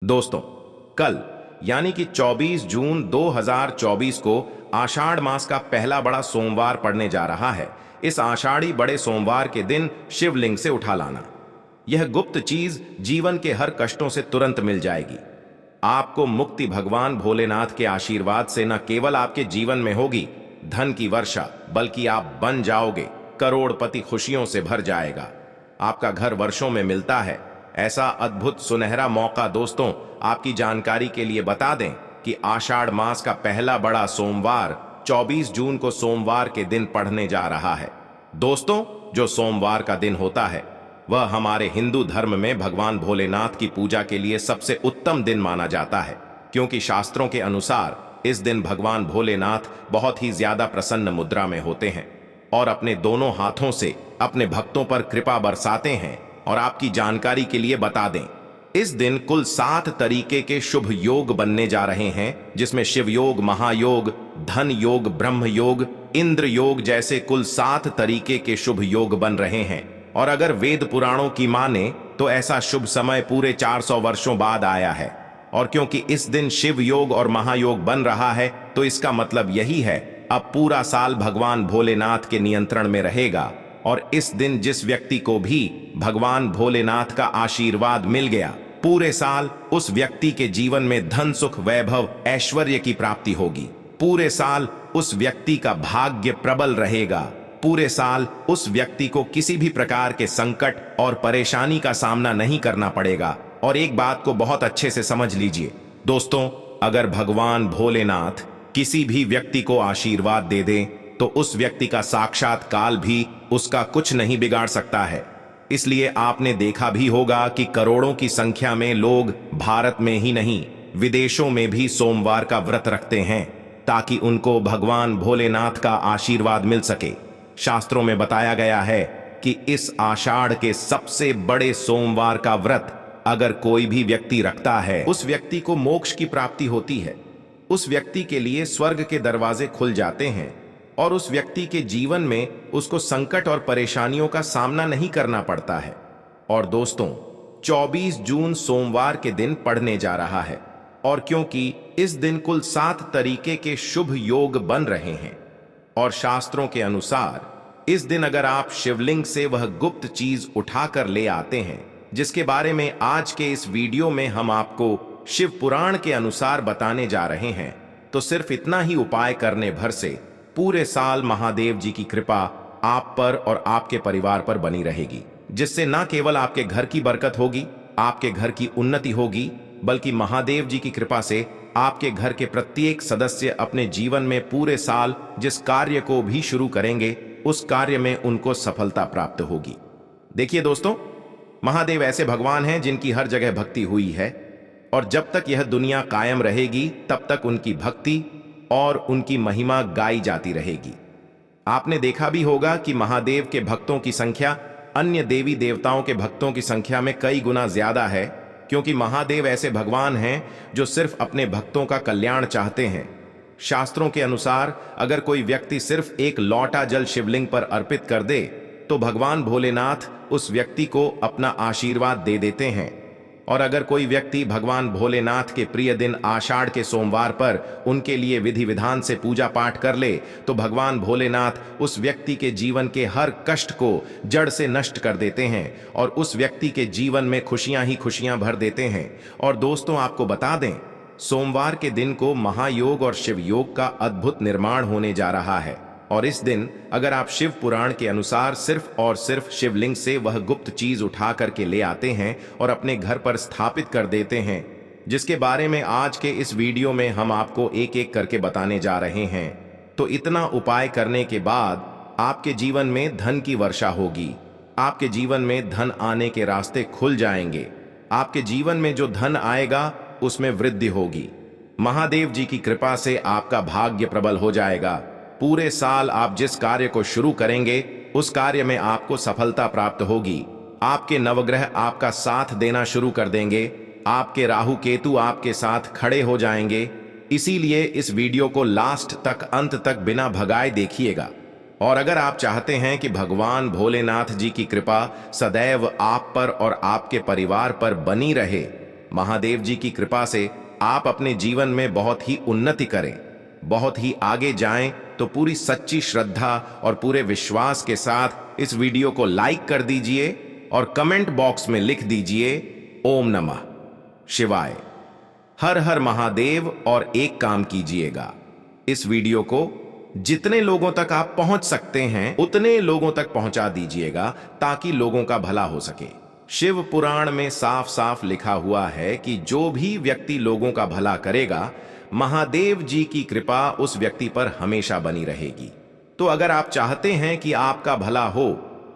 दोस्तों, कल यानी कि 24 जून 2024 को आषाढ़ मास का पहला बड़ा सोमवार पड़ने जा रहा है। इस आषाढ़ी बड़े सोमवार के दिन शिवलिंग से उठा लाना, यह गुप्त चीज जीवन के हर कष्टों से तुरंत मिल जाएगी। आपको मुक्ति भगवान भोलेनाथ के आशीर्वाद से न केवल आपके जीवन में होगी धन की वर्षा, बल्कि आप बन जाओगे करोड़पति। खुशियों से भर जाएगा। आपका घर वर्षों में मिलता है ऐसा अद्भुत सुनहरा मौका। दोस्तों, आपकी जानकारी के लिए बता दें कि आषाढ़ मास का पहला बड़ा सोमवार 24 जून को सोमवार के दिन पड़ने जा रहा है। दोस्तों, जो सोमवार का दिन होता है वह हमारे हिंदू धर्म में भगवान भोलेनाथ की पूजा के लिए सबसे उत्तम दिन माना जाता है, क्योंकि शास्त्रों के अनुसार इस दिन भगवान भोलेनाथ बहुत ही ज्यादा प्रसन्न मुद्रा में होते हैं और अपने दोनों हाथों से अपने भक्तों पर कृपा बरसाते हैं। और आपकी जानकारी के लिए बता दें, इस दिन कुल 7 तरीके के शुभ योग बनने जा रहे हैं, जिसमें शिव योग, महायोग, धन योग, ब्रह्म योग, इंद्र योग जैसे कुल 7 तरीके के शुभ योग बन रहे हैं। और अगर वेद पुराणों की माने तो ऐसा शुभ समय पूरे 400 वर्षों बाद आया है। और क्योंकि इस दिन शिव योग और महायोग बन रहा है तो इसका मतलब यही है अब पूरा साल भगवान भोलेनाथ के नियंत्रण में रहेगा। और इस दिन जिस व्यक्ति को भी भगवान भोलेनाथ का आशीर्वाद मिल गया, पूरे साल उस व्यक्ति के जीवन में धन, सुख, वैभव, ऐश्वर्य की प्राप्ति होगी। पूरे साल उस व्यक्ति का भाग्य प्रबल रहेगा। पूरे साल उस व्यक्ति को किसी भी प्रकार के संकट और परेशानी का सामना नहीं करना पड़ेगा। और एक बात को बहुत अच्छे से समझ लीजिए दोस्तों, अगर भगवान भोलेनाथ किसी भी व्यक्ति को आशीर्वाद दे दें तो उस व्यक्ति का साक्षात काल भी उसका कुछ नहीं बिगाड़ सकता है। इसलिए आपने देखा भी होगा कि करोड़ों की संख्या में लोग भारत में ही नहीं विदेशों में भी सोमवार का व्रत रखते हैं ताकि उनको भगवान भोलेनाथ का आशीर्वाद मिल सके। शास्त्रों में बताया गया है कि इस आषाढ़ के सबसे बड़े सोमवार का व्रत अगर कोई भी व्यक्ति रखता है, उस व्यक्ति को मोक्ष की प्राप्ति होती है। उस व्यक्ति के लिए स्वर्ग के दरवाजे खुल जाते हैं और उस व्यक्ति के जीवन में उसको संकट और परेशानियों का सामना नहीं करना पड़ता है। और दोस्तों, 24 जून सोमवार के दिन पड़ने जा रहा है और क्योंकि इस दिन कुल 7 तरीके के शुभ योग बन रहे हैं और शास्त्रों के अनुसार इस दिन अगर आप शिवलिंग से वह गुप्त चीज उठाकर ले आते हैं, जिसके बारे में आज के इस वीडियो में हम आपको शिव पुराण के अनुसार बताने जा रहे हैं, तो सिर्फ इतना ही उपाय करने भर से पूरे साल महादेव जी की कृपा आप पर और आपके परिवार पर बनी रहेगी, जिससे न केवल आपके घर की बरकत होगी, आपके घर की उन्नति होगी, बल्कि महादेव जी की कृपा से आपके घर के प्रत्येक सदस्य अपने जीवन में पूरे साल जिस कार्य को भी शुरू करेंगे उस कार्य में उनको सफलता प्राप्त होगी। देखिए दोस्तों, महादेव ऐसे भगवान हैं जिनकी हर जगह भक्ति हुई है और जब तक यह दुनिया कायम रहेगी तब तक उनकी भक्ति और उनकी महिमा गाई जाती रहेगी। आपने देखा भी होगा कि महादेव के भक्तों की संख्या अन्य देवी देवताओं के भक्तों की संख्या में कई गुना ज्यादा है, क्योंकि महादेव ऐसे भगवान हैं जो सिर्फ अपने भक्तों का कल्याण चाहते हैं। शास्त्रों के अनुसार अगर कोई व्यक्ति सिर्फ एक लौटा जल शिवलिंग पर अर्पित कर दे तो भगवान भोलेनाथ उस व्यक्ति को अपना आशीर्वाद दे देते हैं। और अगर कोई व्यक्ति भगवान भोलेनाथ के प्रिय दिन आषाढ़ के सोमवार पर उनके लिए विधि विधान से पूजा पाठ कर ले तो भगवान भोलेनाथ उस व्यक्ति के जीवन के हर कष्ट को जड़ से नष्ट कर देते हैं और उस व्यक्ति के जीवन में खुशियां ही खुशियां भर देते हैं। और दोस्तों, आपको बता दें, सोमवार के दिन को महायोग और शिव योग का अद्भुत निर्माण होने जा रहा है। और इस दिन अगर आप शिव पुराण के अनुसार सिर्फ और सिर्फ शिवलिंग से वह गुप्त चीज उठा करके ले आते हैं और अपने घर पर स्थापित कर देते हैं, जिसके बारे में आज के इस वीडियो में हम आपको एक एक करके बताने जा रहे हैं, तो इतना उपाय करने के बाद आपके जीवन में धन की वर्षा होगी। आपके जीवन में धन आने के रास्ते खुल जाएंगे। आपके जीवन में जो धन आएगा उसमें वृद्धि होगी। महादेव जी की कृपा से आपका भाग्य प्रबल हो जाएगा। पूरे साल आप जिस कार्य को शुरू करेंगे उस कार्य में आपको सफलता प्राप्त होगी। आपके नवग्रह आपका साथ देना शुरू कर देंगे। आपके राहु केतु आपके साथ खड़े हो जाएंगे। इसीलिए इस वीडियो को लास्ट तक, अंत तक बिना भगाए देखिएगा। और अगर आप चाहते हैं कि भगवान भोलेनाथ जी की कृपा सदैव आप पर और आपके परिवार पर बनी रहे महादेव जी की कृपा से आप अपने जीवन में बहुत ही उन्नति करें, बहुत ही आगे जाएं। तो पूरी सच्ची श्रद्धा और पूरे विश्वास के साथ इस वीडियो को लाइक कर दीजिए और कमेंट बॉक्स में लिख दीजिए ओम नमः शिवाय, हर हर महादेव और एक काम कीजिएगा, इस वीडियो को जितने लोगों तक आप पहुंच सकते हैं उतने लोगों तक पहुंचा दीजिएगा ताकि लोगों का भला हो सके। शिव पुराण में साफ साफ लिखा हुआ है कि जो भी व्यक्ति लोगों का भला करेगा, महादेव जी की कृपा उस व्यक्ति पर हमेशा बनी रहेगी। तो अगर आप चाहते हैं कि आपका भला हो,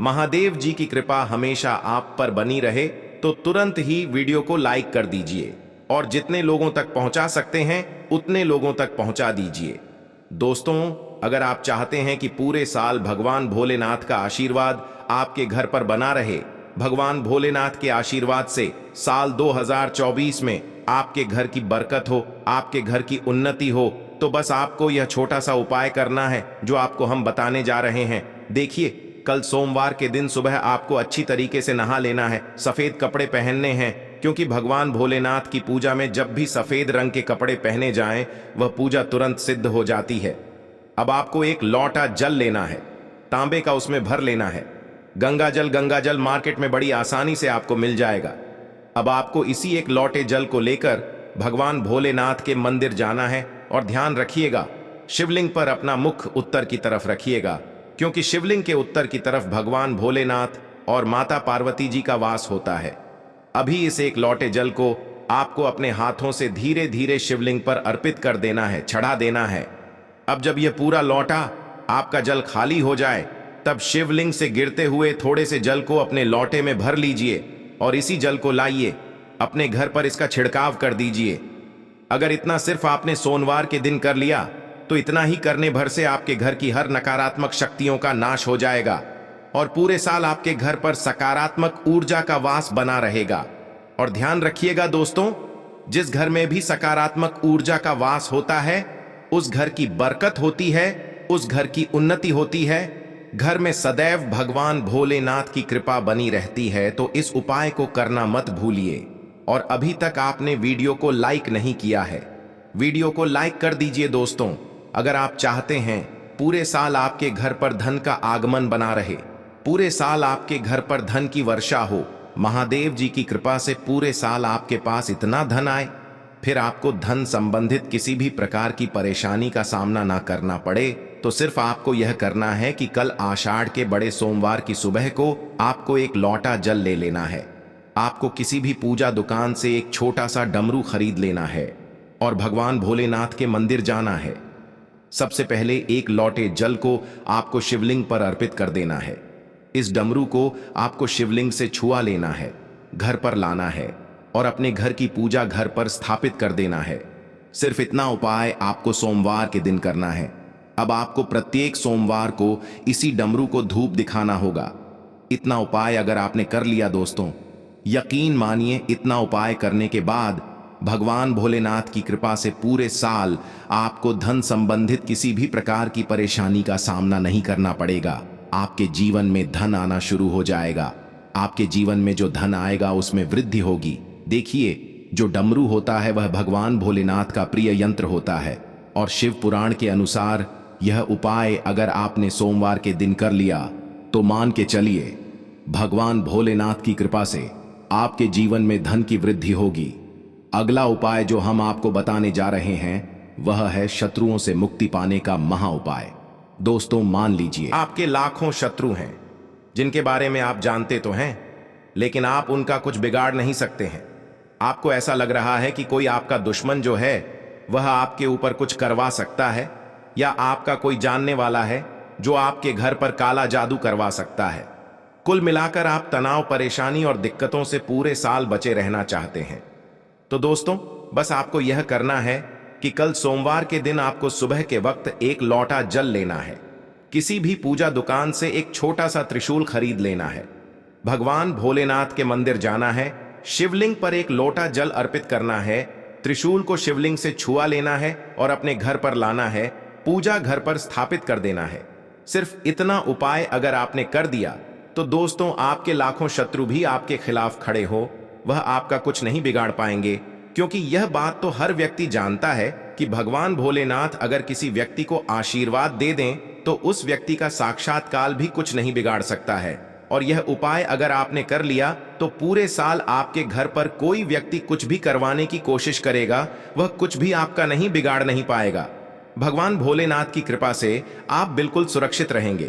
महादेव जी की कृपा हमेशा आप पर बनी रहे, तो तुरंत ही वीडियो को लाइक कर दीजिए और जितने लोगों तक पहुंचा सकते हैं उतने लोगों तक पहुंचा दीजिए। दोस्तों, अगर आप चाहते हैं कि पूरे साल भगवान भोलेनाथ का आशीर्वाद आपके घर पर बना रहे, भगवान भोलेनाथ के आशीर्वाद से साल 2024 में आपके घर की बरकत हो, आपके घर की उन्नति हो, तो बस आपको यह छोटा सा उपाय करना है जो आपको हम बताने जा रहे हैं। देखिए, कल सोमवार के दिन सुबह आपको अच्छी तरीके से नहा लेना है, सफेद कपड़े पहनने हैं, क्योंकि भगवान भोलेनाथ की पूजा में जब भी सफेद रंग के कपड़े पहने जाएं, वह पूजा तुरंत सिद्ध हो जाती है। अब आपको एक लोटा जल लेना है, तांबे का उसमें भर लेना है। गंगा जल मार्केट में बड़ी आसानी से आपको मिल जाएगा। अब आपको इसी एक लोटे जल को लेकर भगवान भोलेनाथ के मंदिर जाना है और ध्यान रखिएगा, शिवलिंग पर अपना मुख उत्तर की तरफ रखिएगा, क्योंकि शिवलिंग के उत्तर की तरफ भगवान भोलेनाथ और माता पार्वती जी का वास होता है। अभी इस एक लोटे जल को आपको अपने हाथों से धीरे धीरे शिवलिंग पर अर्पित कर देना है, चढ़ा देना है। अब जब यह पूरा लोटा आपका जल खाली हो जाए, तब शिवलिंग से गिरते हुए थोड़े से जल को अपने लोटे में भर लीजिए और इसी जल को लाइए अपने घर पर इसका छिड़काव कर दीजिए। अगर इतना सिर्फ आपने सोमवार के दिन कर लिया, तो इतना ही करने भर से आपके घर की हर नकारात्मक शक्तियों का नाश हो जाएगा और पूरे साल आपके घर पर सकारात्मक ऊर्जा का वास बना रहेगा। और ध्यान रखिएगा दोस्तों, जिस घर में भी सकारात्मक ऊर्जा का वास होता है, उस घर की बरकत होती है, उस घर की उन्नति होती है, घर में सदैव भगवान भोलेनाथ की कृपा बनी रहती है। तो इस उपाय को करना मत भूलिए। और अभी तक आपने वीडियो को लाइक नहीं किया है, वीडियो को लाइक कर दीजिए दोस्तों। अगर आप चाहते हैं पूरे साल आपके घर पर धन का आगमन बना रहे, पूरे साल आपके घर पर धन की वर्षा हो, महादेव जी की कृपा से पूरे साल आपके पास इतना धन आए, फिर आपको धन संबंधित किसी भी प्रकार की परेशानी का सामना ना करना पड़े, तो सिर्फ आपको यह करना है कि कल आषाढ़ के बड़े सोमवार की सुबह को आपको एक लोटा जल ले लेना है। आपको किसी भी पूजा दुकान से एक छोटा सा डमरू खरीद लेना है और भगवान भोलेनाथ के मंदिर जाना है। सबसे पहले एक लोटे जल को आपको शिवलिंग पर अर्पित कर देना है। इस डमरू को आपको शिवलिंग से छुआ लेना है, घर पर लाना है और अपने घर की पूजा घर पर स्थापित कर देना है। सिर्फ इतना उपाय आपको सोमवार के दिन करना है। अब आपको प्रत्येक सोमवार को इसी डमरू को धूप दिखाना होगा। इतना उपाय अगर आपने कर लिया दोस्तों, यकीन मानिए, इतना उपाय करने के बाद भगवान भोलेनाथ की कृपा से पूरे साल आपको धन संबंधित किसी भी प्रकार की परेशानी का सामना नहीं करना पड़ेगा। आपके जीवन में धन आना शुरू हो जाएगा। आपके जीवन में जो धन आएगा उसमें वृद्धि होगी। देखिए, जो डमरू होता है वह भगवान भोलेनाथ का प्रिय यंत्र होता है और शिव पुराण के अनुसार यह उपाय अगर आपने सोमवार के दिन कर लिया, तो मान के चलिए भगवान भोलेनाथ की कृपा से आपके जीवन में धन की वृद्धि होगी। अगला उपाय जो हम आपको बताने जा रहे हैं वह है शत्रुओं से मुक्ति पाने का महा उपाय। दोस्तों, मान लीजिए आपके लाखों शत्रु हैं जिनके बारे में आप जानते तो हैं, लेकिन आप उनका कुछ बिगाड़ नहीं सकते हैं। आपको ऐसा लग रहा है कि कोई आपका दुश्मन जो है वह आपके ऊपर कुछ करवा सकता है, या आपका कोई जानने वाला है जो आपके घर पर काला जादू करवा सकता है। कुल मिलाकर आप तनाव, परेशानी और दिक्कतों से पूरे साल बचे रहना चाहते हैं। तो दोस्तों, बस आपको यह करना है कि कल सोमवार के दिन आपको सुबह के वक्त एक लोटा जल लेना है, किसी भी पूजा दुकान से एक छोटा सा त्रिशूल खरीद लेना है, भगवान भोलेनाथ के मंदिर जाना है, शिवलिंग पर एक लोटा जल अर्पित करना है, त्रिशूल को शिवलिंग से छुआ लेना है और अपने घर पर लाना है, पूजा घर पर स्थापित कर देना है। सिर्फ इतना उपाय अगर आपने कर दिया, तो दोस्तों आपके लाखों शत्रु भी आपके खिलाफ खड़े हो वह आपका कुछ नहीं बिगाड़ पाएंगे, क्योंकि यह बात तो हर व्यक्ति जानता है कि भगवान भोलेनाथ अगर किसी व्यक्ति को आशीर्वाद दे दें तो उस व्यक्ति का साक्षात्कार भी कुछ नहीं बिगाड़ सकता है। और यह उपाय अगर आपने कर लिया तो पूरे साल आपके घर पर कोई व्यक्ति कुछ भी करवाने की कोशिश करेगा, वह कुछ भी आपका नहीं बिगाड़ नहीं पाएगा। भगवान भोलेनाथ की कृपा से आप बिल्कुल सुरक्षित रहेंगे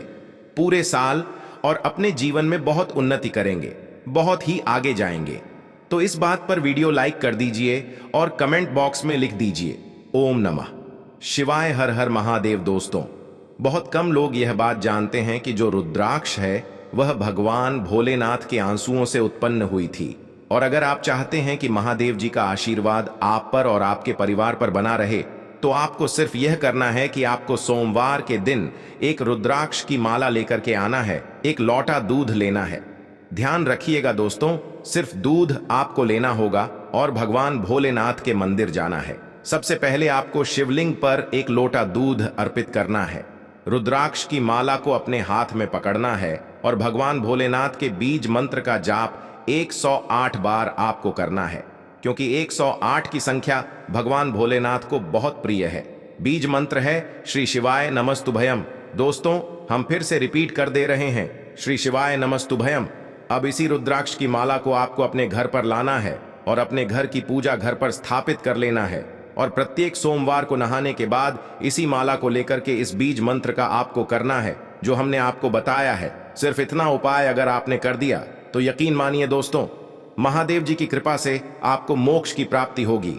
पूरे साल और अपने जीवन में बहुत उन्नति करेंगे, बहुत ही आगे जाएंगे। तो इस बात पर वीडियो लाइक कर दीजिए और कमेंट बॉक्स में लिख दीजिए ओम नमः शिवाय, हर हर महादेव। दोस्तों, बहुत कम लोग यह बात जानते हैं कि जो रुद्राक्ष है वह भगवान भोलेनाथ के आंसुओं से उत्पन्न हुई थी। और अगर आप चाहते हैं कि महादेव जी का आशीर्वाद आप पर और आपके परिवार पर बना रहे तो आपको सिर्फ यह करना है कि आपको सोमवार के दिन एक रुद्राक्ष की माला लेकर के आना है, एक लोटा दूध लेना है। ध्यान रखिएगा दोस्तों, सिर्फ दूध आपको लेना होगा और भगवान भोलेनाथ के मंदिर जाना है। सबसे पहले आपको शिवलिंग पर एक लोटा दूध अर्पित करना है, रुद्राक्ष की माला को अपने हाथ में पकड़ना है और भगवान भोलेनाथ के बीज मंत्र का जाप 108 बार आपको करना है, क्योंकि 108 की संख्या भगवान भोलेनाथ को बहुत प्रिय है। बीज मंत्र है श्री शिवाय नमस्तुभयम। दोस्तों, हम फिर से रिपीट कर दे रहे हैं, श्री शिवाय नमस्तुभयम। अब इसी रुद्राक्ष की माला को आपको अपने घर पर लाना है और अपने घर की पूजा घर पर स्थापित कर लेना है। और प्रत्येक सोमवार को नहाने के बाद इसी माला को लेकर के इस बीज मंत्र का आपको करना है जो हमने आपको बताया है। सिर्फ इतना उपाय अगर आपने कर दिया तो यकीन मानिए दोस्तों, महादेव जी की कृपा से आपको मोक्ष की प्राप्ति होगी।